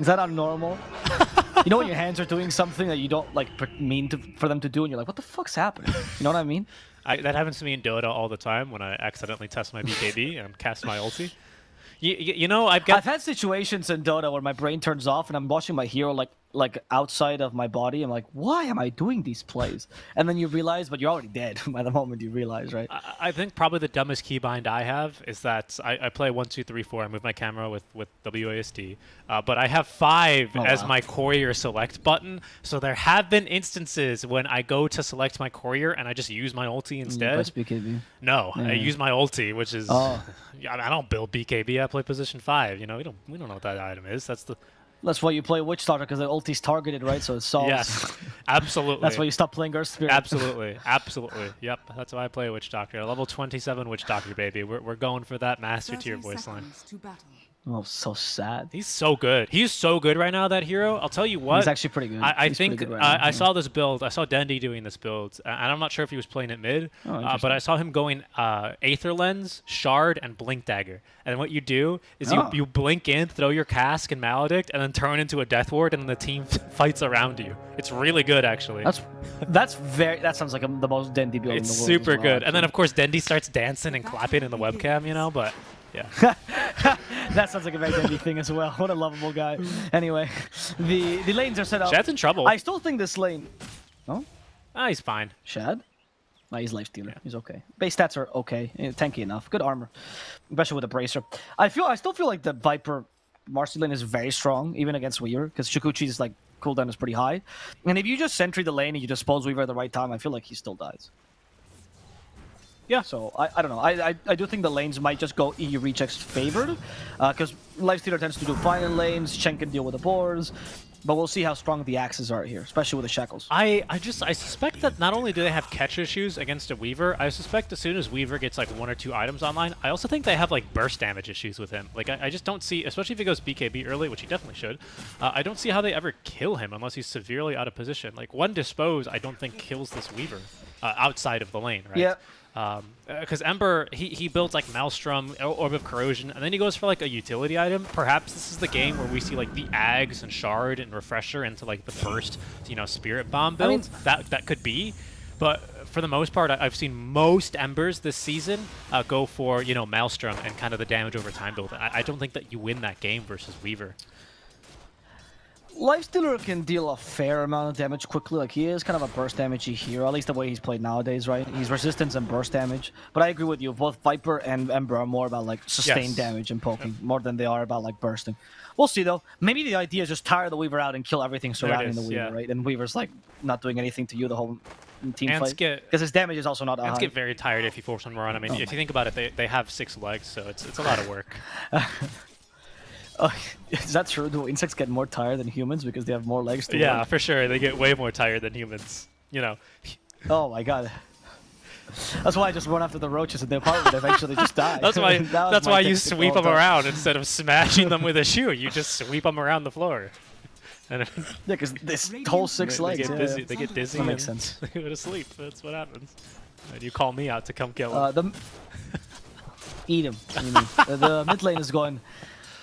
Is that abnormal? You know when your hands are doing something that you don't like mean for them to do, and you're like, "What the fuck's happening?" You know what I mean? That happens to me in Dota all the time when I accidentally test my BKB and cast my ulti. You know, I've had situations in Dota where my brain turns off and I'm watching my hero like outside of my body. I'm like, why am I doing these plays? And then you realize, but you're already dead by the moment you realize, right? I think probably the dumbest keybind I have is that I play 1, 2, 3, 4. I move my camera with WASD, but I have 5 as my courier select button. So there have been instances when I go to select my courier and I just use my ulti instead. You press BKB. No, I use my ulti, which is I don't build BKB. I play position 5. You know, we don't know what that item is. That's why you play Witch Doctor, because the ulti's targeted, right? So it solves. Yes, absolutely. That's why you stop playing Earth Spirit. Absolutely, absolutely. Yep, that's why I play Witch Doctor. Level 27 Witch Doctor, baby. We're going for that master tier voice line. Oh, so sad. He's so good. He's so good right now, that hero. I'll tell you what. He's actually pretty good. I think I saw this build. I saw Dendi doing this build, and I'm not sure if he was playing it mid, but I saw him going Aether Lens, Shard, and Blink Dagger. And what you do is you blink in, throw your Cask and Maledict, and then turn into a Death Ward, and then the team fights around you. It's really good, actually. That sounds like the most Dendi build in the world. It's super good. And then, of course, Dendi starts dancing and clapping in the webcam, you know, but... Yeah. That sounds like a very Dendi thing as well. What a lovable guy. Anyway, the lanes are set up. Shad's in trouble. I still think this lane... Oh? Ah, he's fine. Shad? No, he's Lifestealer. Yeah. He's okay. Base stats are okay. Tanky enough. Good armor. Especially with the Bracer. I still feel like the Viper Marcy lane is very strong, even against Weaver, because Shukuchi's like cooldown is pretty high. And if you just sentry the lane and you dispose Weaver at the right time, I feel like he still dies. Yeah, so I don't know. I do think the lanes might just go EU rechecks favored, because Lifestealer tends to do fine in lanes, Chen can deal with the boars, but we'll see how strong the axes are here, especially with the shackles. I suspect that not only do they have catch issues against a Weaver, I suspect as soon as Weaver gets like 1 or 2 items online, I also think they have like burst damage issues with him. Like I just don't see, especially if he goes BKB early, which he definitely should, I don't see how they ever kill him unless he's severely out of position. Like one dispose, I don't think kills this Weaver outside of the lane, right? Yeah. Because Ember, he builds like Maelstrom, Orb of Corrosion, and then he goes for like a utility item. Perhaps this is the game where we see like the Ags and Shard and Refresher into like the first, you know, Spirit Bomb build. I mean, that could be, but for the most part, I've seen most Embers this season go for, you know, Maelstrom and kind of the damage over time build. I don't think that you win that game versus Weaver. Lifestealer can deal a fair amount of damage quickly. Like, he is kind of a burst damagey hero, at least the way he's played nowadays, right? He's resistance and burst damage. But I agree with you. Both Viper and Ember are more about, like, sustained damage and poking, more than they are about, like, bursting. We'll see, though. Maybe the idea is just tire the Weaver out and kill everything surrounding the Weaver, right? And Weaver's, like, not doing anything to you the whole team fight. Because his damage is also not that high. Ants get very tired if you force them to run. I mean, if you think about it, they have 6 legs, so it's a lot of work. Is that true? Do insects get more tired than humans because they have more legs to Yeah, work? for sure. They get way more tired than humans, you know. Oh my god. That's why I just run after the roaches in the apartment. Eventually just die. That's why you sweep them around instead of smashing them with a shoe. You just sweep them around the floor. And yeah, because this whole 6 legs. They get dizzy. That makes sense. They go to sleep. That's what happens. And you call me out to come kill them. Eat him. The mid lane is going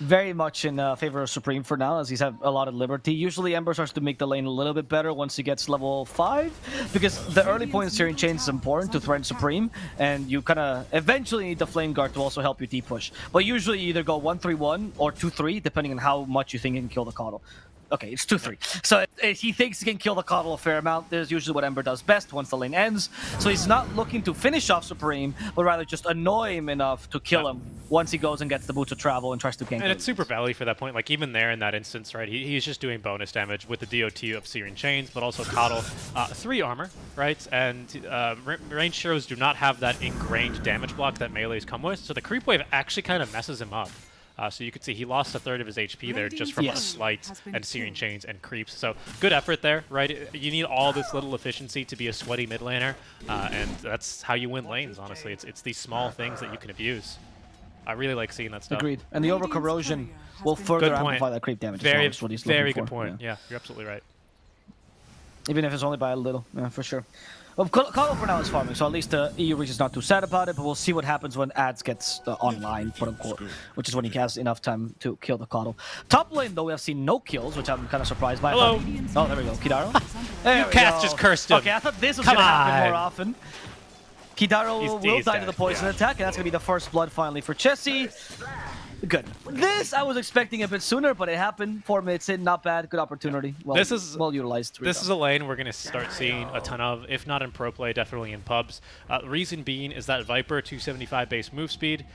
very much in favor of Supreme for now, as he's had a lot of liberty. Usually Ember starts to make the lane a little bit better once he gets level 5, because the early point in Searing Chains is important to threaten Supreme, and you kind of eventually need the Flame Guard to also help you D-push. But usually you either go 1-3-1 or 2-3, depending on how much you think you can kill the Coddle. Okay, it's 2-3. So if he thinks he can kill the Coddle a fair amount, there's usually what Ember does best once the lane ends. So he's not looking to finish off Supreme, but rather just annoy him enough to kill him once he goes and gets the Boots of Travel and tries to gank. And it's super value for that point. Like, even there in that instance, right, he's just doing bonus damage with the DOT of Searing Chains, but also Coddle. 3 armor, right? And ranged heroes do not have that ingrained damage block that melees come with, so the creep wave actually kind of messes him up. So you could see he lost 1/3 of his HP there just from a slight and Searing Chains and creeps. So good effort there, right? You need all this little efficiency to be a sweaty mid laner, and that's how you win lanes, honestly. It's these small things that you can abuse. I really like seeing that stuff. Agreed. And the over corrosion will further amplify that creep damage. Very, what he's very looking good for. point. Yeah, you're absolutely right. Even if it's only by a little, yeah, for sure. Well, Call for now is farming, so at least the EU Reach is not too sad about it, but we'll see what happens when Ads gets online, quote-unquote, which is when he has enough time to kill the Coddle. Top lane, though, we have seen no kills, which I'm kind of surprised by. Hello. Oh, there we go. Kidaro? There we Cast go. just cursed him. Okay, I thought this was going to happen more often. Kidaro will die to the poison attack, and that's going to be the first blood finally for Chessie. Good. This I was expecting a bit sooner, but it happened 4 minutes in. Not bad. Good opportunity. Well, this is well utilized. This is a lane we're going to start seeing a ton of, if not in pro play, definitely in pubs. Reason being is that Viper 275 base move speed.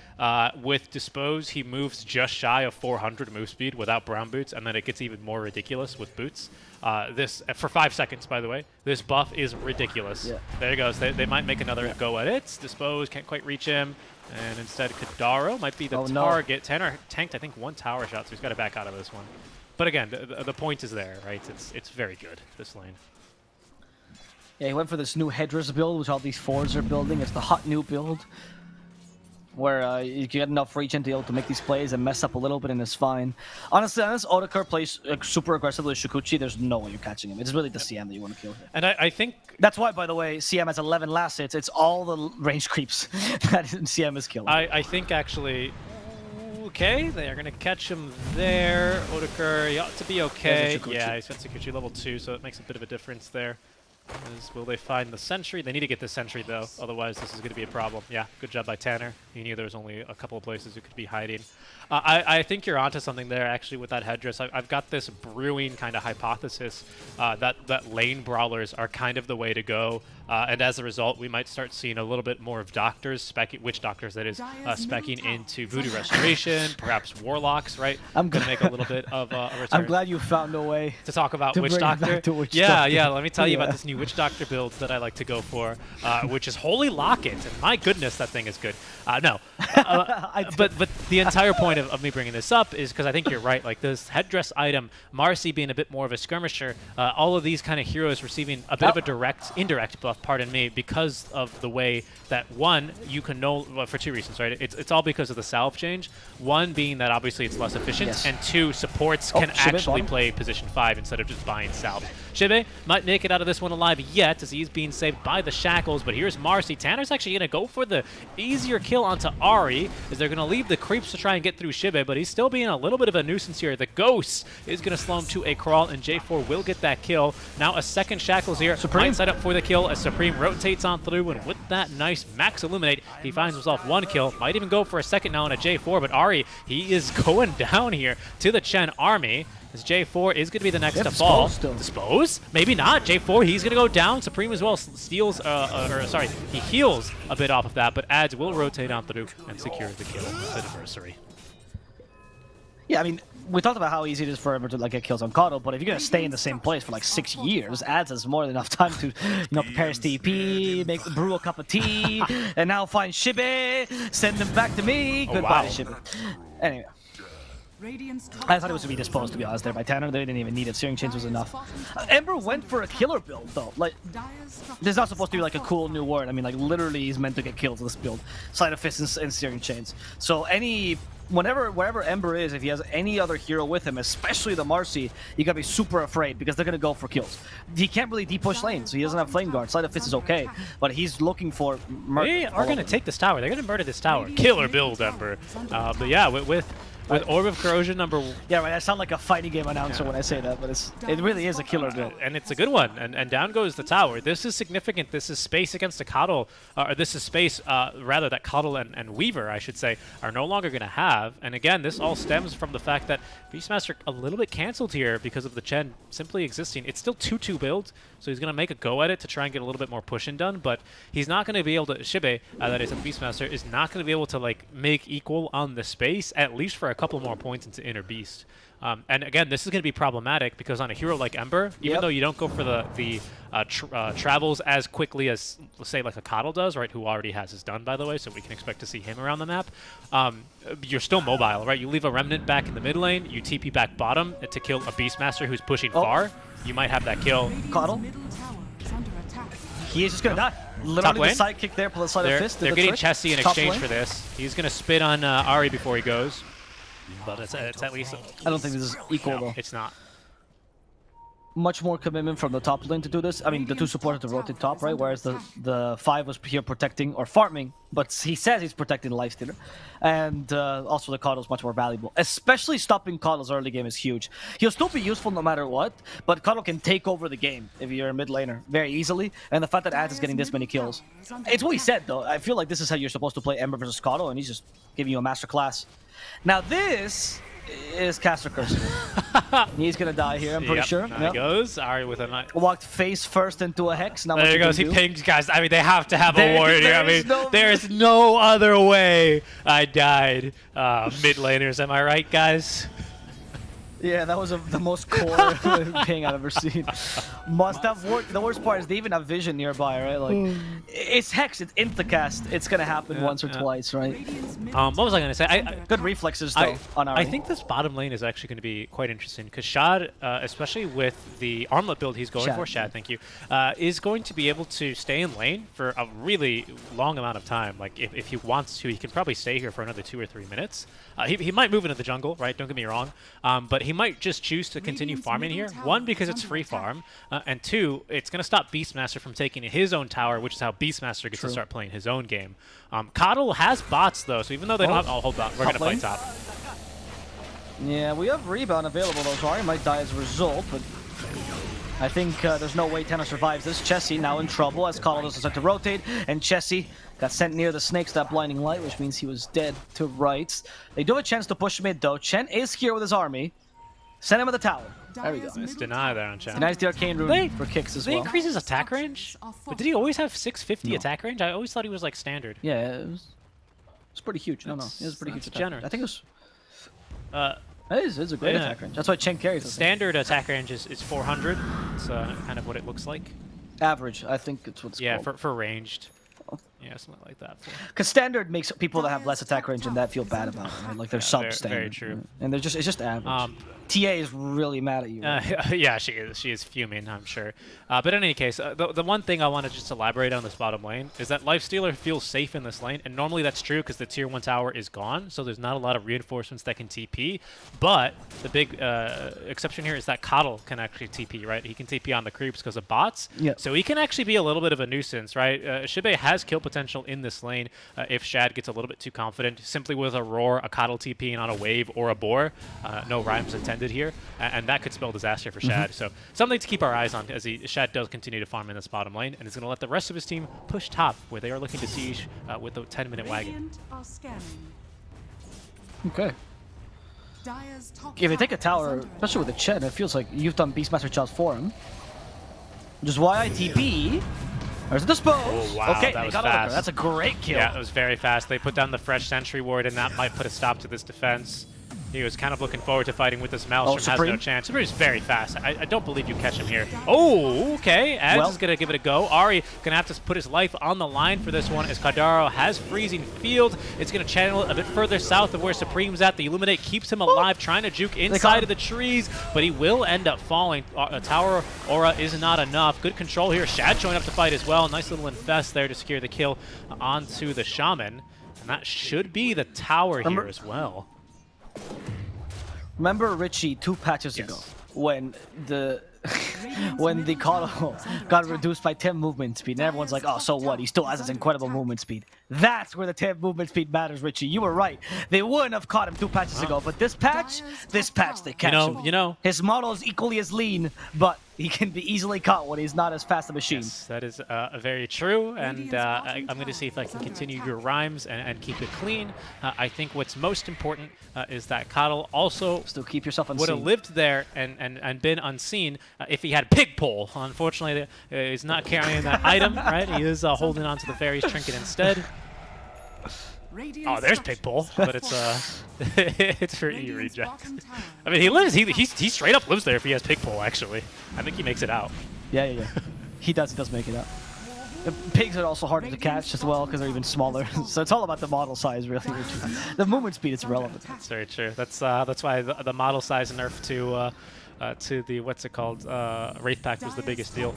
With Dispose, he moves just shy of 400 move speed without brown boots, and then it gets even more ridiculous with boots. This for 5 seconds, by the way. This buff is ridiculous. Yeah. There he goes. They might make another go at it. Dispose can't quite reach him. And instead, Kidaro might be the target. No. Tanner tanked, I think, 1 tower shot, so he's got to back out of this one. But again, the point is there, right? It's very good, this lane. Yeah, he went for this new Hedras build, which all these fours are building. It's the hot new build, where you get enough reach into to make these plays and mess up a little bit, and it's fine. Honestly, unless Otakar plays super aggressively with Shukuchi, there's no way you're catching him. It's really the CM that you want to kill here. And I think... That's why, by the way, CM has 11 last hits. It's all the range creeps that CM is killing. I think, actually... Okay, they're going to catch him there. Otakar, he ought to be okay. Yeah, he's got Shukuchi level 2, so it makes a bit of a difference there. Will they find the sentry? They need to get the sentry, though. Otherwise, this is going to be a problem. Yeah, good job by Tanner. He knew there was only a couple of places you could be hiding. I think you're onto something there, actually, with that headdress. I've got this brewing kind of hypothesis that lane brawlers are kind of the way to go. And as a result, we might start seeing a little bit more of doctors, witch doctors, that is, speccing into Voodoo Restoration, perhaps Warlocks, right? I'm going to make a little bit of a return. I'm glad you found a way to talk about Witch Doctor. Yeah, let me tell you about this new Witch Doctor build that I like to go for, which is Holy Locket, and my goodness, that thing is good. No, but the entire point of me bringing this up is because I think you're right. Like this headdress item, Marcy being a bit more of a skirmisher, all of these kind of heroes receiving a bit of a indirect buff, pardon me, because of the way that, one, you can know, well, for 2 reasons, right? It's all because of the salve change. One being that obviously it's less efficient, and 2, supports can actually play position 5 instead of just buying salve. Shibe might make it out of this one alive yet, as he's being saved by the shackles, but here's Marcy. Tanner's actually going to go for the easier kill onto Ahri, as they're going to leave the creeps to try and get through Shibe, but he's still being a little bit of a nuisance here. The Ghost is going to slow him to a crawl, and J4 will get that kill. Now a second shackles here. Supreme might set up for the kill as Supreme rotates on through, and with that nice max illuminate, he finds himself 1 kill. Might even go for a second now on a J4, but Ahri, he is going down here to the Chen army. As J4 is going to be the next to fall. Dispose? Maybe not. J4, he's going to go down. Supreme as well steals, he heals a bit off of that, but Ads will rotate on through and secure the kill with Adversary. Yeah, I mean, we talked about how easy it is for Ember to like get kills on Coddle, but if you're going to stay in the same place for like 6 years, Ads has more than enough time to, prepare his TP, brew a cup of tea, and now find Shibe, send him back to me. Goodbye, Shibe. Anyway. I thought it was to be disposed, to be honest, there by Tanner. They didn't even need it. Searing Chains was enough. Ember went for a killer build, though. Like, this is not supposed to be like a cool new word. I mean, like, literally, he's meant to get kills with this build. Sleight of Fist and Searing Chains. So wherever Ember is, if he has any other hero with him, especially the Marcy, you gotta be super afraid because they're gonna go for kills. He can't really deep-push lane, so he doesn't have Flame Guard. Sleight of Fist is okay, but he's looking for murder. They are gonna take this tower. They're gonna murder this tower. Killer build, Ember. But yeah, with Orb of Corrosion Yeah, right, I sound like a fighting game announcer when I say that, but it really is a killer build. And it's a good one, and down goes the tower. This is significant. This is space against a Coddle, or this is space, rather, that Coddle and Weaver, I should say, are no longer going to have. And again, this all stems from the fact that Beastmaster a little bit canceled here because of the Chen simply existing. It's still 2-2 build, so he's going to make a go at it to try and get a little bit more pushing done, but he's not going to be able to, Shibe, that is, the Beastmaster, is not going to be able to, like, make equal on the space, at least for a couple more points into Inner Beast. And again, this is going to be problematic because on a hero like Ember, even though you don't go for the travels as quickly as, let's say, like a Coddle does, right, who already has his done, by the way, so we can expect to see him around the map, you're still mobile, right? You leave a Remnant back in the mid lane, you TP back bottom to kill a Beastmaster who's pushing far, you might have that kill. Coddle? He is just going to die. Literally the sidekick there, plus Sleight of Fist. They're getting Chessie in exchange for this. He's going to spit on Ahri before he goes. But it's at least... I don't think this is equal, though. It's not. much more commitment from the top lane to do this. I mean, the two supporters to rotate top, right? Whereas the 5 was here protecting or farming, but he says he's protecting the Lifestealer. And also the Coddle is much more valuable. Especially stopping Coddle's early game is huge. He'll still be useful no matter what, but Coddle can take over the game if you're a mid laner very easily. And the fact that Ant is getting this many kills. It's what he said, though. I feel like this is how you're supposed to play Ember versus Coddle, and he's just giving you a master class. Now this is Caster Curse. He's gonna die here, I'm pretty sure. There he goes. Ari with a knife. Walked face first into a Hex. Now there he goes. He pings, guys. I mean, they have to have a ward here. I mean, no... there's no other way I died. Mid laners, am I right, guys? Yeah, that was the most core ping I've ever seen. Must have worked. The worst part is they even have vision nearby, right? Like, it's Hex, it's Instacast. It's gonna happen once or twice, right? What was I gonna say? Good reflexes though on Ari. I think this bottom lane is actually going to be quite interesting because Shad, especially with the armlet build he's going for, Shad, thank you, is going to be able to stay in lane for a really long amount of time. Like if he wants to, he can probably stay here for another 2 or 3 minutes. He might move into the jungle, right? Don't get me wrong, but he might just choose to continue farming here. One, because it's free farm, and two, it's going to stop Beastmaster from taking his own tower, which is how Beastmaster gets to start playing his own game. Coddle has bots though, so even though they don't have, oh, hold on, we're going to fight top. Yeah, we have rebound available though, so Ari might die as a result, but I think there's no way Tenno survives this. Chessie now in trouble as Coddle doesn't start to rotate, and Chessie got sent near the snakes, that blinding light, which means he was dead to rights. They do have a chance to push mid though. Chen is here with his army. Send him at the tower. There we go. Nice deny there on Chen. Denies the arcane rune for kicks as well. They increase his attack range? But did he always have 650 attack range? I always thought he was like standard. Yeah, it's pretty huge. No, it was pretty huge attack range. I think it was... It's a great attack range. That's why Chen carries. Standard attack range is 400. It's kind of what it looks like. Average, I think it's what's called. Yeah, for ranged. Yeah, something like that. Because standard makes people that have less attack range and that feel bad about it, right? Like they're substandard. Very true. And it's just average. TA is really mad at you. Right? Yeah, she is fuming, I'm sure. But in any case, the one thing I want to just elaborate on this bottom lane is that Lifestealer feels safe in this lane, and normally that's true because the tier 1 tower is gone, so there's not a lot of reinforcements that can TP. But the big exception here is that Coddle can actually TP, right? He can TP on the creeps because of bots, so he can actually be a little bit of a nuisance, right? Shibe has kill potential in this lane if Shad gets a little bit too confident. Simply with a Roar, a Coddle TPing on a wave, or a Boar, no rhymes intended here, and that could spell disaster for Shad. So something to keep our eyes on as Shad does continue to farm in this bottom lane, and is going to let the rest of his team push top, where they are looking to siege with the 10-minute wagon. Okay. If they take a tower, especially with the Chen, it feels like you've done Beastmaster jobs for him. Which is why I TP. There's the dispose. Oh, wow, okay, that was fast. That's a great kill. Yeah, it was very fast. They put down the fresh sentry ward, and that might put a stop to this defense. He was kind of looking forward to fighting with this Maelstrom. Has no chance. Supreme's very fast. I don't believe you catch him here. Oh, okay. Ads is going to give it a go. Ari going to have to put his life on the line for this one as Kadaro has freezing field. It's going to channel a bit further south of where Supreme's at. The Illuminate keeps him alive, trying to juke inside of the trees, but he will end up falling. A tower aura is not enough. Good control here. Shad showing up to fight as well. Nice little infest there to secure the kill onto the Shaman. And that should be the tower here as well. Remember Richie 2 patches ago when the Coddle got reduced by 10 movement speed, and everyone's like, oh, so what? He still has this incredible movement speed. That's where the 10 movement speed matters, Richie. You were right. They wouldn't have caught him 2 patches ago, but this patch, they catch him. You know. His model is equally as lean, but he can be easily caught when he's not as fast a machine. Yes, that is very true, and I'm going to see if I can continue your rhymes and keep it clean. I think what's most important is that Coddle also still keep yourself unseen. Would have lived there and been unseen if he had Pig Pole. Unfortunately, he's not carrying that item, right? He is holding on to the Fairy's Trinket instead. Oh, there's Pig Pole, but it's it's for E reject. I mean, he lives. He straight up lives there if he has Pig Pole. Actually, I think he makes it out. Yeah. He does make it out. The pigs are also harder to catch as well because they're even smaller. So it's all about the model size, really. The movement speed is irrelevant. That's very true. That's why the model size nerf to the what's it called Wraith Pact was the biggest deal.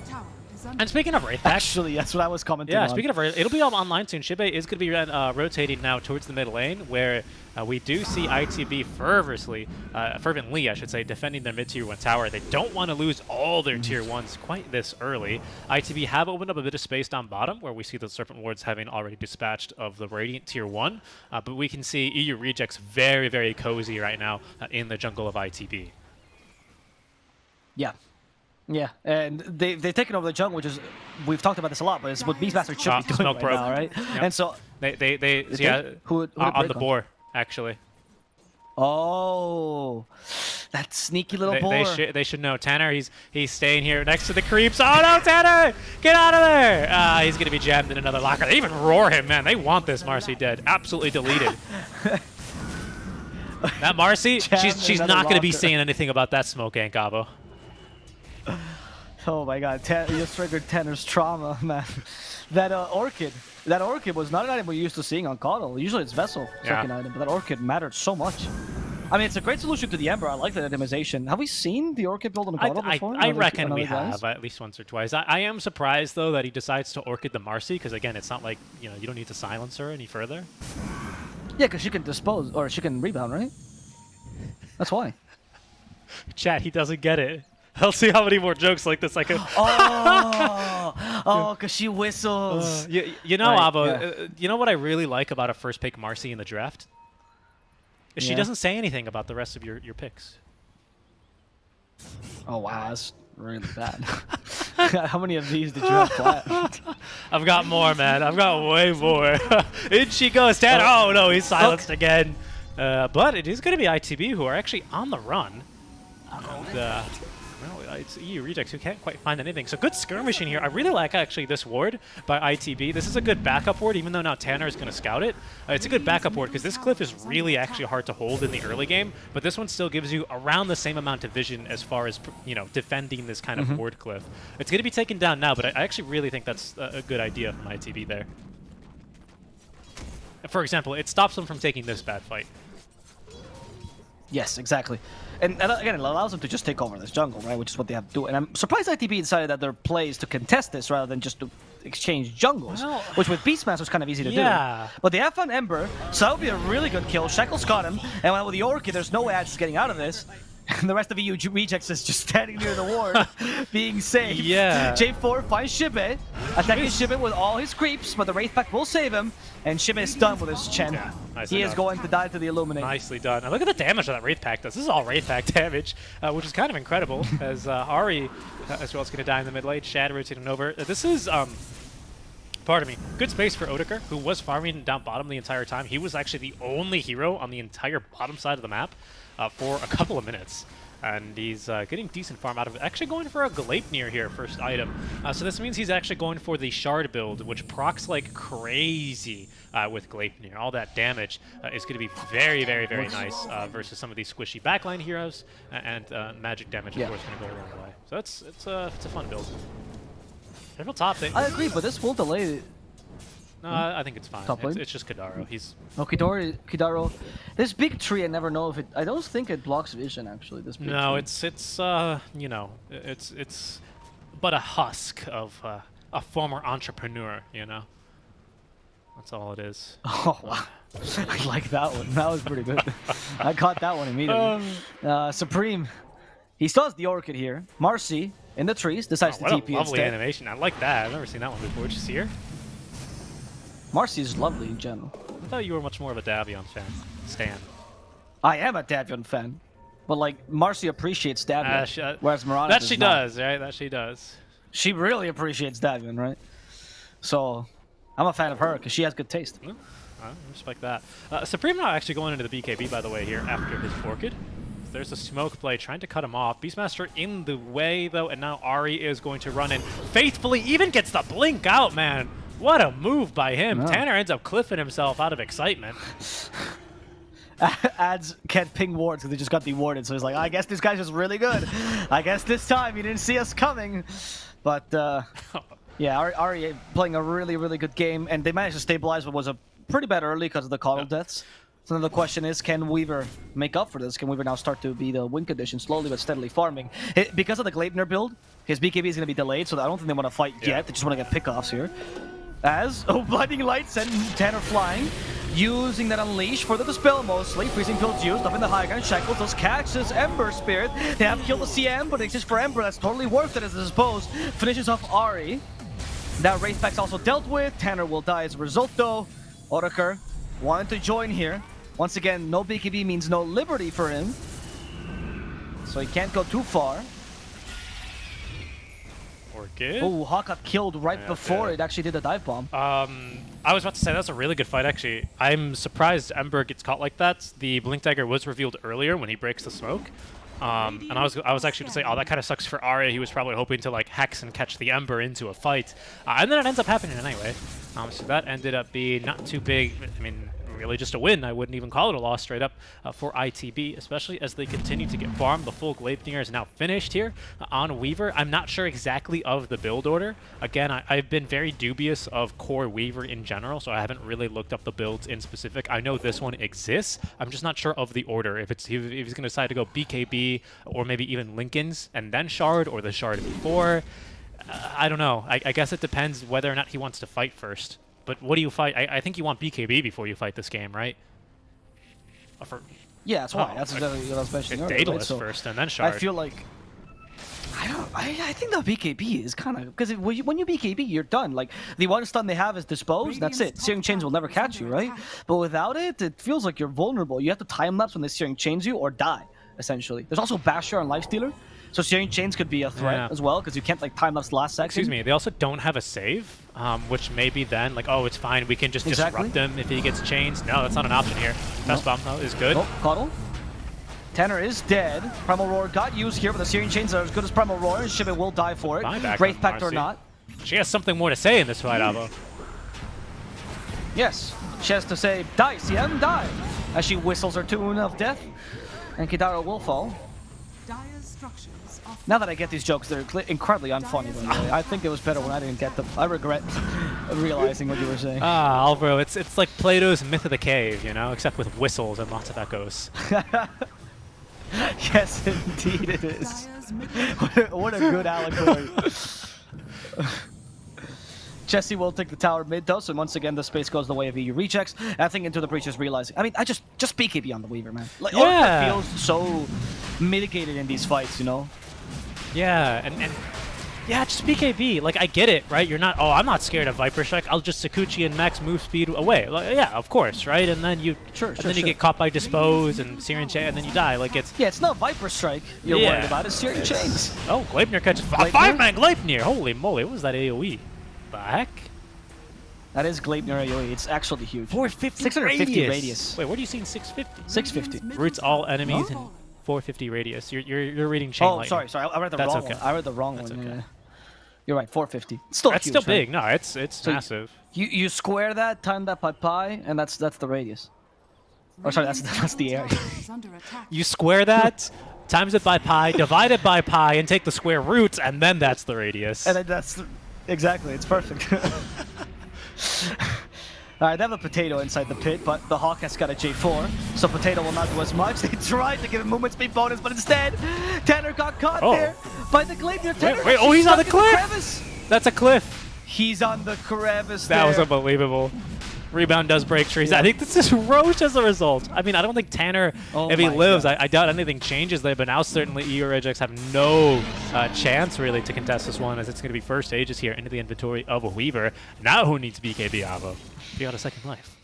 And speaking of Wraith Pack, Actually, that's what I was commenting yeah, on. speaking of Wraith, it'll be online soon. Shibe is going to be rotating now towards the mid lane, where we do see ITB fervently, I should say, defending their mid-tier 1 tower. They don't want to lose all their tier 1s quite this early. ITB have opened up a bit of space down bottom, where we see the Serpent Wards having already dispatched of the Radiant tier 1. But we can see EU Rejects very, very cozy right now in the jungle of ITB. Yeah. Yeah, and they've taken over the jungle, which is, we've talked about this a lot, but it's what Beastmaster should be doing right now, right? Yep. And so... Who on the boar, actually. Oh, that sneaky little boar. They should know. Tanner, he's staying here next to the creeps. Oh no, Tanner! Get out of there! He's going to be jammed in another locker. They even roar him, man. They want this Marcy dead. Absolutely deleted. That Marcy, she's not going to be saying anything about that smoke, Ankabo. Oh my god, you just triggered Tanner's trauma, man. That Orchid was not an item we're used to seeing on Coddle. Usually it's Vessel, second item, but that Orchid mattered so much. I mean, it's a great solution to the Ember. I like that itemization. Have we seen the Orchid build on Coddle before? I reckon we have, at least once or twice. I am surprised, though, that he decides to Orchid the Marcy, because, again, it's not like, you don't need to silence her any further. Yeah, because she can dispose, or she can rebound, right? That's why. Chat, he doesn't get it. I'll see how many more jokes like this I can. Oh, because she whistles. You know, right, Abo, you know what I really like about a first pick Marcy in the draft? Is she doesn't say anything about the rest of your picks. Oh, wow, that's really bad. How many of these did you have planned? I've got more, man. I've got way more. In she goes, Tanner. Oh, no, he's silenced again. But it is going to be ITB who are actually on the run. And, it's EU Rejects who can't quite find anything. So good skirmishing here. I really like, actually, this ward by ITB. This is a good backup ward, even though now Tanner is going to scout it. It's a good backup ward, because this cliff is really actually hard to hold in the early game, but this one still gives you around the same amount of vision as far as, defending this kind of ward cliff. It's going to be taken down now, but I actually really think that's a good idea from ITB there. For example, it stops them from taking this bad fight. Yes, exactly. And again, it allows them to just take over this jungle, right? Which is what they have to do. And I'm surprised ITB decided that their play is to contest this rather than just to exchange jungles, which with Beastmaster is kind of easy to do. But they have found Ember, so that would be a really good kill. Shackles got him, and with the Orchid, there's no way Adz getting out of this. And the rest of EU Rejects is just standing near the ward, being safe. Yeah. J4 finds Shibe, attacking Shibe with all his creeps, but the Wraith Pack will save him, and Shibe is done with his Chen. Yeah, he is going to die to the Illuminate. Nicely done. And look at the damage that Wraith Pack does. This is all Wraith Pack damage, which is kind of incredible, as Ahri as well is going to die in the mid lane. Shad rotating over. This is, pardon me, good space for Otakar, who was farming down bottom the entire time. He was actually the only hero on the entire bottom side of the map for a couple of minutes. And he's getting decent farm out of it. Actually going for a Gleipnir here, first item. So this means he's actually going for the Shard build, which procs like crazy with Gleipnir. All that damage is going to be very, very, very nice versus some of these squishy backline heroes. And magic damage, of course, going to go a long way. So it's a fun build. Careful top. I agree, but this will delay. No, I think it's fine. It's just Kadaro. Oh, Kidaro. This big tree, I never know if it. I don't think it blocks vision. Actually, this big tree. It's but a husk of a former entrepreneur. That's all it is. Oh wow, I like that one. That was pretty good. I caught that one immediately. Supreme. He still has the Orchid here. Marcy in the trees decides to TP instead. Lovely animation. I like that. I've never seen that one before. Did you see her? Marcy is lovely in general. I thought you were much more of a Davion fan. Stan. I am a Davion fan. But, like, Marcy appreciates Davion, whereas Mirana That she does, right? That she does. She really appreciates Davion, right? So, I'm a fan of her, because she has good taste. I respect that. Supreme now actually going into the BKB, by the way, here after his Orchid. There's a smoke play trying to cut him off. Beastmaster in the way, though, and now Ahri is going to run in. Faithfully even gets the blink out, man. What a move by him. Yeah. Tanner ends up cliffing himself out of excitement. Adz can't ping wards because they just got dewarded, so he's like, I guess this guy's just really good. I guess this time he didn't see us coming. But, yeah, Ahri playing a really, really good game, and they managed to stabilize what was a pretty bad early because of the Coddle deaths. So then the question is, can Weaver make up for this? Can Weaver now start to be the win condition, slowly but steadily farming? Because of the Gleipnir build, his BKB is going to be delayed, so I don't think they want to fight yet. They just want to get pickoffs here. As, Blinding Light sent Tanner flying, using that Unleash for the Dispel mostly. Freezing Field's used, up in the high ground. Shackles does catch his Ember Spirit. They have killed the CM, but it's just for Ember. That's totally worth it as I suppose. Finishes off Ahri. That Wraith Pack's also dealt with. Tanner will die as a result though. Otakar wanted to join here. Once again, no BKB means no liberty for him. So he can't go too far. Orchid. Oh, Hawk got killed right before it actually did the dive bomb. I was about to say that's a really good fight actually. I'm surprised Ember gets caught like that. The Blink Dagger was revealed earlier when he breaks the smoke. And I was actually to say, oh, that kind of sucks for Ahri. He was probably hoping to like hex and catch the Ember into a fight, and then it ends up happening anyway. So that ended up being not too big. I mean, really just a win. I wouldn't even call it a loss straight up for ITB, especially as they continue to get farmed. The full Gleipnir is now finished here on Weaver. I'm not sure exactly of the build order. Again, I've been very dubious of core Weaver in general, so I haven't really looked up the builds in specific. I know this one exists. I'm just not sure of the order. If he's going to decide to go BKB or maybe even Linken's and then Shard, or the Shard before. I don't know. I guess it depends whether or not he wants to fight first. But what do you fight? I think you want BKB before you fight this game, right? Yeah, that's why. That's exactly what I was mentioning earlier. Daedalus right? So first, and then Shard. I feel like... I think the BKB is kind of... Because when you BKB, you're done. Like, the one stun they have is Dispose, that's it. Searing Chains will never catch you, right? But without it, it feels like you're vulnerable. You have to time-lapse when they Searing Chains you or die, essentially. There's also Basher and Lifestealer. So Searing Chains could be a threat as well, because you can't like time-lapse last second. Excuse me, they also don't have a save, which maybe then, like, oh, it's fine, we can just disrupt him if he gets chains. No, that's not an option here. Best bomb, though, is good. Oh, Cuddle. Tanner is dead. Primal Roar got used here, but the Searing Chains are as good as Primal Roar, and Shiva will die for it. Wraith Pact or not. She has something more to say in this fight, Avo. Yes, she has to say, die, CM, die, as she whistles her tune of death, and Kidara will fall. Now that I get these jokes, they're incredibly unfunny, by the way. I think it was better when I didn't get them. I regret realizing what you were saying. Ah, Alvaro, it's like Plato's Myth of the Cave, you know, except with whistles and lots of echoes. Yes, indeed it is. What a good allegory. Jesse will take the tower mid though, so once again the space goes the way of EU rechecks. I think Into the Breach is realizing. I mean, just BKB on the Weaver, man. Like, yeah. It feels so mitigated in these fights, you know? Yeah, and yeah, just BKB. Like, I get it, right? You're not, oh, I'm not scared of Viper Strike. I'll just Sakuchi and max move speed away. Like, yeah, of course, right? And then you you get caught by Dispose and Searing Chain, and then you die. Like, it's... Yeah, it's not Viper Strike you're worried about, it's Searing Chains. Oh, Gleipnir catches a 5-man Gleipnir! Holy moly, what was that AoE? The heck? That is Gleipnir AoE. It's actually huge. 450 650 radius. Wait, what are you seeing 650? 650. Roots all enemies in 450 radius. You're reading Chain Lightning. Sorry. I read the wrong one. I read the wrong one. Okay. Yeah. You're right, 450. Still that's huge, still big. Right? No, it's so massive. You square that, time that by pi, and that's the radius. Or sorry, that's the area. You square that, times it by pi, divide it by pi, and take the square root, and then that's the radius. And then that's exactly. It's perfect. Alright, they have a Potato inside the pit, but the Hawk has got a J4, so Potato will not do as much. They tried to give him movement speed bonus, but instead, Tanner got caught there by the Gleipnir. Wait, oh, he's on the cliff! That's a cliff. He's on the crevice That was unbelievable. Rebound does break trees. Yeah. I think this is Roche as a result. I mean, I don't think Tanner, if he lives, I doubt anything changes there, but now certainly EU Rejects have no chance really to contest this one, as it's going to be first Aegis here into the inventory of a Weaver. Now who needs BKB, Avo? Be out a second life.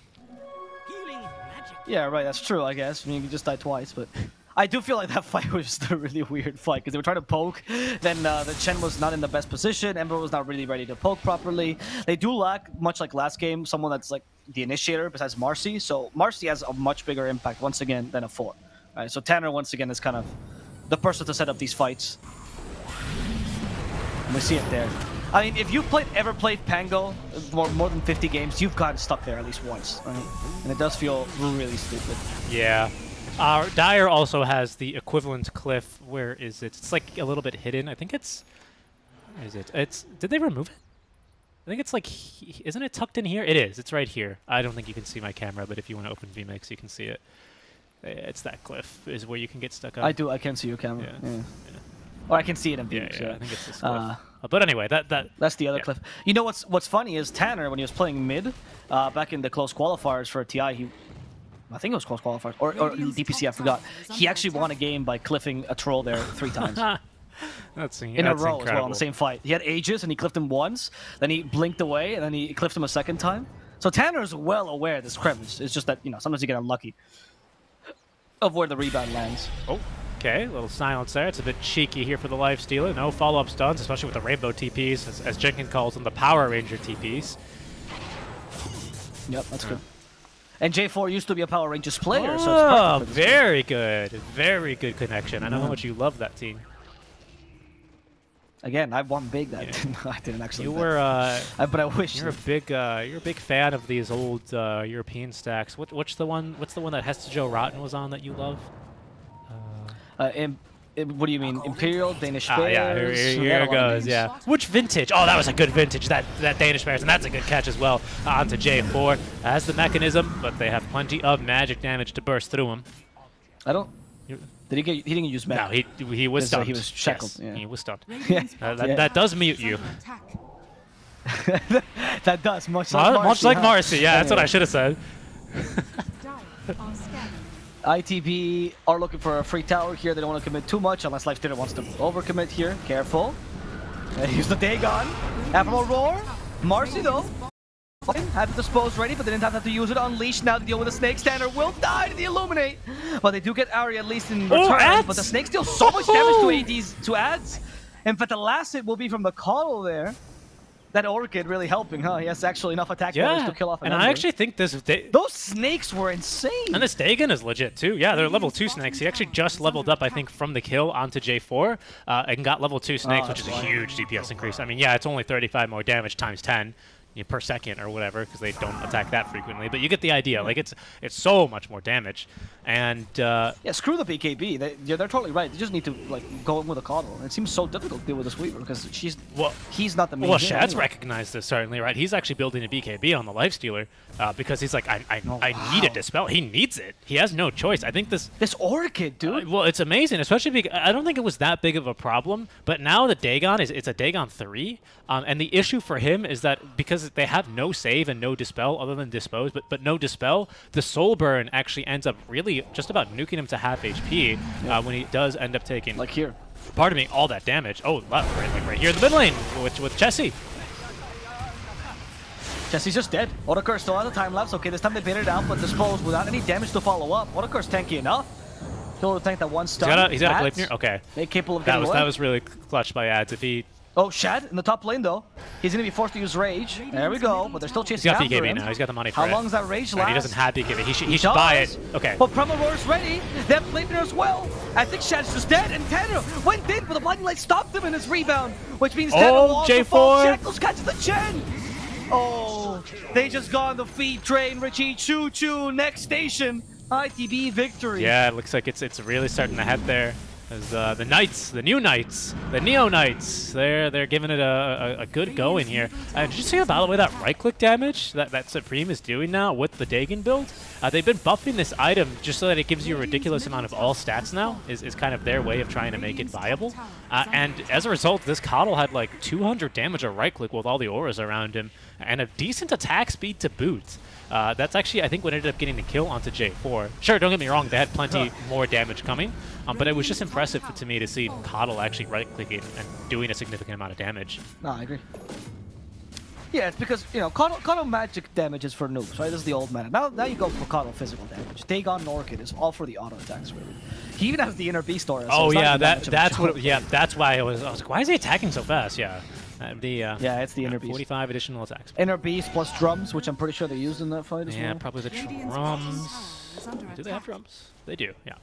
Yeah, right, that's true, I guess. I mean, you just died twice, but... I do feel like that fight was just a really weird fight, because they were trying to poke, then the Chen was not in the best position, Ember was not really ready to poke properly. They do lack, much like last game, someone that's like the initiator besides Marcy, so Marcy has a much bigger impact once again than a 4. Right, so Tanner once again is kind of the person to set up these fights. And we see it there. I mean, if you've ever played Pango more than 50 games, you've gotten stuck there at least once, right? And it does feel really stupid. Yeah. Dire also has the equivalent cliff. Where is it? It's like a little bit hidden. I think it's... Where is it? Did they remove it? I think it's like, isn't it tucked in here? It is. It's right here. I don't think you can see my camera, but if you want to open vMix, you can see it. It's that cliff is where you can get stuck on. I can see your camera. Yeah. Yeah. Or I can see it in Yeah, vMix. yeah, I think it's this cliff. But anyway, that's the other yeah. cliff. You know what's funny is Tanner, when he was playing mid, back in the close qualifiers for TI, I think it was close qualifiers or DPC, I forgot. He actually won a game by cliffing a troll there 3 times. That's in a row incredible. as well in the same fight. He had Aegis and he cliffed him once, then he blinked away and then he cliffed him a second time. So Tanner's well aware of this crevice. It's just that, you know, sometimes you get unlucky of where the rebound lands. Oh, okay, a little silence there. It's a bit cheeky here for the Lifestealer. No follow-up stuns, especially with the Rainbow TPs, as Jenkins calls them, the Power Ranger TPs. Yep, that's good. And J4 used to be a Power Rangers player, so it's Oh, perfect for this very good. Very good connection. I know how much you love that team. Again, I won big that. Yeah. I didn't actually. You were, but I wish. you're a big fan of these old European stacks. What's the one that Hesta Joe Rotten was on that you love? What do you mean? Imperial, Danish Ah, yeah, Bears? here it goes, yeah. Which vintage? Oh, that was a good vintage, that Danish Bears, and that's a good catch as well. Onto J4. Has the mechanism, but they have plenty of magic damage to burst through him. I don't... He didn't use mech. No, he was stunned. He was shackled. Yes, yeah. he was stunned. Yeah. That does mute you. That does, much like Marcy. Much like Marcy, yeah, that's what I should have said. ITB are looking for a free tower here. They don't want to commit too much unless Lifestealer wants to overcommit here. Careful. Use the Dagon. Admiral Roar. Marcy, though, had the dispose ready, but they didn't have to use it. Unleash now to deal with the Snake. Standard will die to the Illuminate. But they do get Ari at least in return. But the Snakes deal so much damage to ADs, to ads. In fact, the last hit will be from the Coddle there. That Orchid really helping, huh? He has actually enough attack bonus to kill off an and I actually think those snakes were insane. And this Dagon is legit too. Yeah, they're level 2 snakes. He actually just leveled up, I think, from the kill onto J4 and got level 2 snakes, which is a huge DPS increase. I mean, yeah, it's only 35 more damage times 10 per second or whatever, because they don't attack that frequently. But you get the idea. Like, it's so much more damage. And yeah, screw the BKB. They're totally right. They just need to like go in with a Coddle. It seems so difficult to deal with this Weaver because he's not the main. Well, Shad's recognized this certainly, right? He's actually building a BKB on the Lifestealer because he's like, I need a Dispel. He needs it. He has no choice. I think this Orchid, dude. Well, it's amazing, especially because I don't think it was that big of a problem. But now the Dagon it's a Dagon 3, and the issue for him is that because they have no save and no Dispel other than Dispose, but no Dispel, the Soul Burn actually ends up really just about nuking him to half HP when he does end up taking, like here, pardon me, all that damage. Oh, right here in the mid lane with Jesse. Jesse's just dead. Otakar still has a time lapse. Okay, this time they baited it out, but Dispose without any damage to follow up. Otakar's tanky enough. He'll tank that one stun. He's got a Gleipnir? Okay. They're capable of getting that was really clutch by ads. If he... Oh, Shad in the top lane, though. He's going to be forced to use Rage. There we go, but they're still chasing after him. He's got BKB now. He's got the money for it. How long does that Rage last? He doesn't have BKB. He should buy it. Okay. But Promoroar's ready. They have Gleipnir as well. I think Shad's just dead, and Tanner went in, but the Blinding Light stopped him in his rebound, which means Tanner will also fall. Shackles catches the chin. Oh, they just got on the feed train, Richie. Choo-choo, next station. ITB victory. Yeah, it looks like it's really starting to head there. As the Knights, the new Knights, the Neo Knights, they're giving it a good go in here. Did you see, by the way, that right-click damage that Supreme is doing now with the Dagon build? They've been buffing this item just so that it gives you a ridiculous amount of all stats now, is kind of their way of trying to make it viable. And as a result, this Coddle had like 200 damage of right-click with all the auras around him, and a decent attack speed to boot. That's actually, I think, what ended up getting the kill onto J4. Sure, don't get me wrong, they had plenty more damage coming, but it was just impressive to me to see Coddle actually right-clicking and doing a significant amount of damage. No, I agree. Yeah, it's because, you know, Coddle magic damage is for noobs, right? This is the old meta. Now you go for Coddle physical damage. Dagon and Orchid is all for the auto attacks, really. He even has the inner beast aura. So yeah, that's what. Yeah, that's why I was like, why is he attacking so fast? Yeah. Yeah, it's the inner beast. 45 additional attacks. Inner beast plus drums, which I'm pretty sure they used in that fight as well. Yeah, probably the drums. Do they have drums? They do, yeah.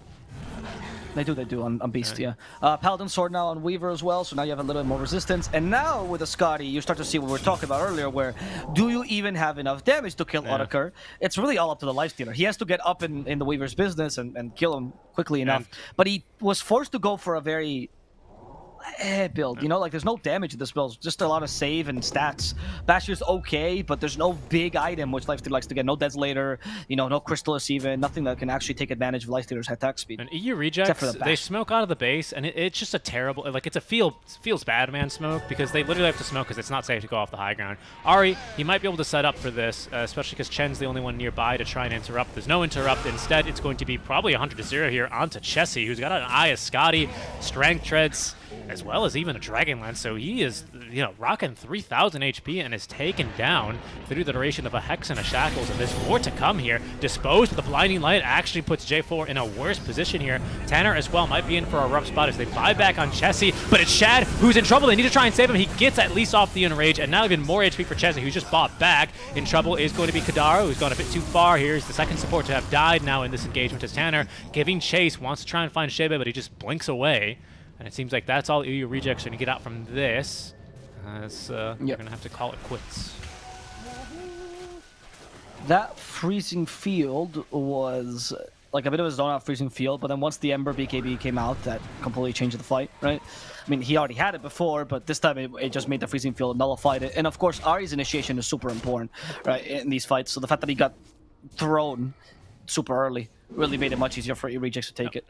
They do on Beast, yeah. Paladin Sword now on Weaver as well, so now you have a little bit more resistance. And now with the Scotty, you start to see what we were talking about earlier, where do you even have enough damage to kill Otakar? It's really all up to the Lifestealer. He has to get up in the Weaver's business and kill him quickly enough. But he was forced to go for a very build. You know, like there's no damage in this build, just a lot of save and stats. Bashir's okay, but there's no big item which Lifesteal likes to get. No Deslator, you know, no Crystallis even, nothing that can actually take advantage of Lifestealer's attack speed. And EU Rejects, they smoke out of the base, and it's just a terrible, like it's a feels bad man smoke, because they literally have to smoke because it's not safe to go off the high ground. Ahri, he might be able to set up for this, especially because Chen's the only one nearby to try and interrupt. There's no interrupt. Instead, it's going to be probably 100-0 here onto Chessie, who's got an Eye of Scotty, Strength Treads, as well as even a Dragonlance, so he is, you know, rocking 3,000 HP and is taken down through the duration of a Hex and a Shackles, and there's more to come here. Disposed, but the Blinding Light actually puts J4 in a worse position here. Tanner as well might be in for a rough spot as they buy back on Chessie, but it's Shad who's in trouble. They need to try and save him. He gets at least off the Enrage, and now even more HP for Chessie, who's just bought back. In trouble is going to be Kadaro, who's gone a bit too far here. He's the second support to have died now in this engagement as Tanner giving chase, wants to try and find Shebe, but he just blinks away. And it seems like that's all EU Rejects are going to get out from this. They're going to have to call it quits. That freezing field was like a bit of a zone out freezing field, but then once the Ember BKB came out, that completely changed the fight, right? I mean, he already had it before, but this time it just made the freezing field, nullified it. And of course, Ahri's initiation is super important, right, in these fights. So the fact that he got thrown super early really made it much easier for EU Rejects to take it.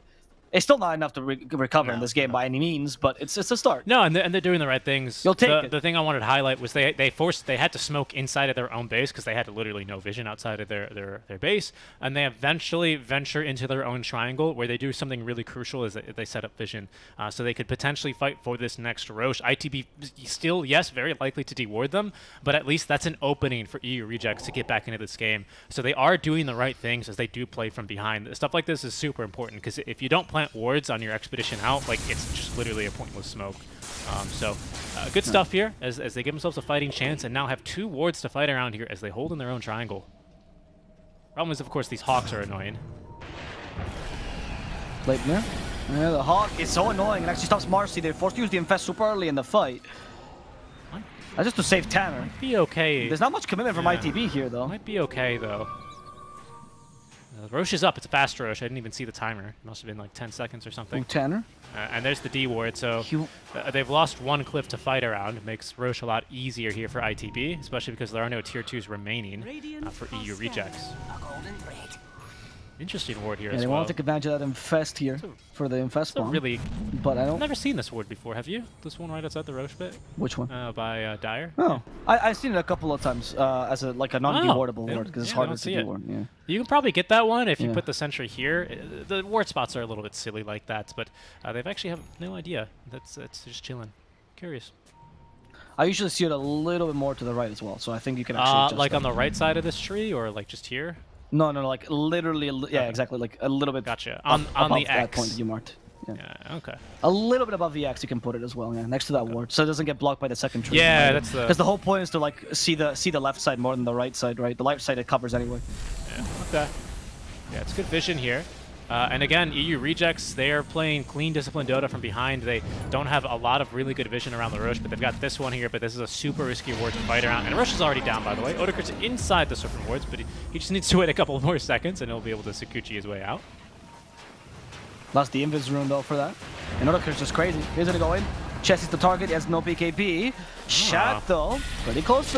It's still not enough to recover in this game by any means, but it's a start. No, and they're doing the right things. You'll take it. The thing I wanted to highlight was they had to smoke inside of their own base because they had literally no vision outside of their base, and they eventually venture into their own triangle where they do something really crucial is that they set up vision, so they could potentially fight for this next Roche. ITB still, yes, very likely to deward them, but at least that's an opening for EU Rejects to get back into this game. So they are doing the right things as they do play from behind. Stuff like this is super important because if you don't plant wards on your expedition out, like it's just literally a pointless smoke. Good stuff here as they give themselves a fighting chance and now have 2 wards to fight around here as they hold in their own triangle. Problem is, of course, these Hawks are annoying. Leitner. Yeah, the Hawk is so annoying. It actually stops Marcy. They're forced to use the Infest super early in the fight. That's just to save Tanner. Might be okay. There's not much commitment from ITB here, though. Might be okay, though. Roche is up. It's a fast Roche. I didn't even see the timer. It must have been like 10 seconds or something. Tanner. And there's the D ward. So they've lost 1 cliff to fight around. It makes Roche a lot easier here for ITB, especially because there are no tier 2s remaining for EU Rejects. Interesting ward here as well. They want to take advantage of that Infest here for the Infest bomb. Really, but I've never seen this ward before. Have you? This one right outside the Roche pit? Which one? By Dire. Oh, yeah. I've seen it a couple of times as a non-dewardable ward because it's harder to deward. Yeah. You can probably get that one if you put the sentry here. The ward spots are a little bit silly like that, but they've actually have no idea. That's just chilling. Curious. I usually see it a little bit more to the right as well, so I think you can actually adjust like that. on the right side of this tree, or like just here? No, like literally, yeah, exactly, like a little bit. Gotcha. On the that X. point you marked. Yeah, okay. A little bit above the X, you can put it as well, yeah, next to that ward, so it doesn't get blocked by the second tree. Yeah, that's the. Because the whole point is to like see the left side more than the right side, right? The left side it covers anyway. Yeah. Okay. Yeah, it's good vision here. And again, EU Rejects, they are playing clean, disciplined Dota from behind. They don't have a lot of really good vision around the Roche, but they've got this one here, but this is a super risky ward to fight around. And Roche is already down, by the way. Odeker's inside the Serpent wards, but he just needs to wait a couple more seconds, and he'll be able to Sakuchi his way out. Lost the Invis rune, though, for that. And Odeker's just crazy. He's gonna go in. Chessie's the target, he has no BKB. Shad, though, pretty close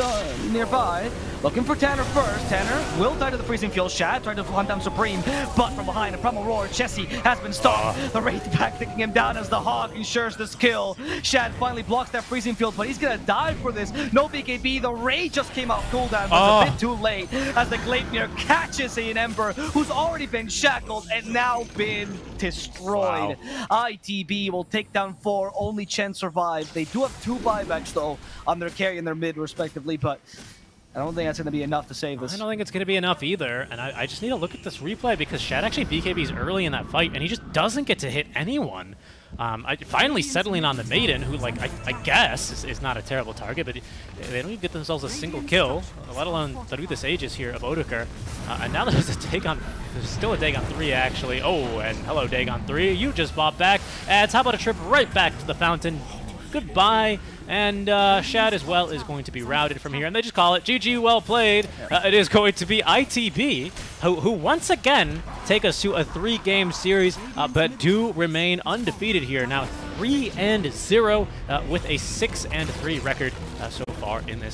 nearby. Looking for Tanner first. Tanner will die to the freezing field. Shad trying to hunt down Supreme, but from behind, a Primal Roar. Chessie has been stopped. The Wraith back taking him down as the Hawk ensures this kill. Shad finally blocks that freezing field, but he's gonna die for this. No BKB. The Rage just came out cooldown, but it's a bit too late as the Gleipnir catches an Ember who's already been shackled and now been destroyed. Wow. ITB will take down 4. Only Chen survived. They do have 2 buybacks though on their carry and their mid respectively, but I don't think that's going to be enough to save this. I don't think it's going to be enough either, and I just need to look at this replay because Shad actually BKBs early in that fight, and he just doesn't get to hit anyone. Finally settling on the Maiden, who, like, I guess is not a terrible target, but they don't even get themselves a single kill, let alone through this Aegis here of Odeker. And now there's still a Dagon 3, actually. Oh, and hello, Dagon 3. You just bought back. Adds, how about a trip right back to the fountain? Goodbye. And Shad as well is going to be routed from here, and they just call it GG, well played. It is going to be ITB, who once again take us to a 3-game series, but do remain undefeated here. Now 3-0 with a 6-3 record so far in this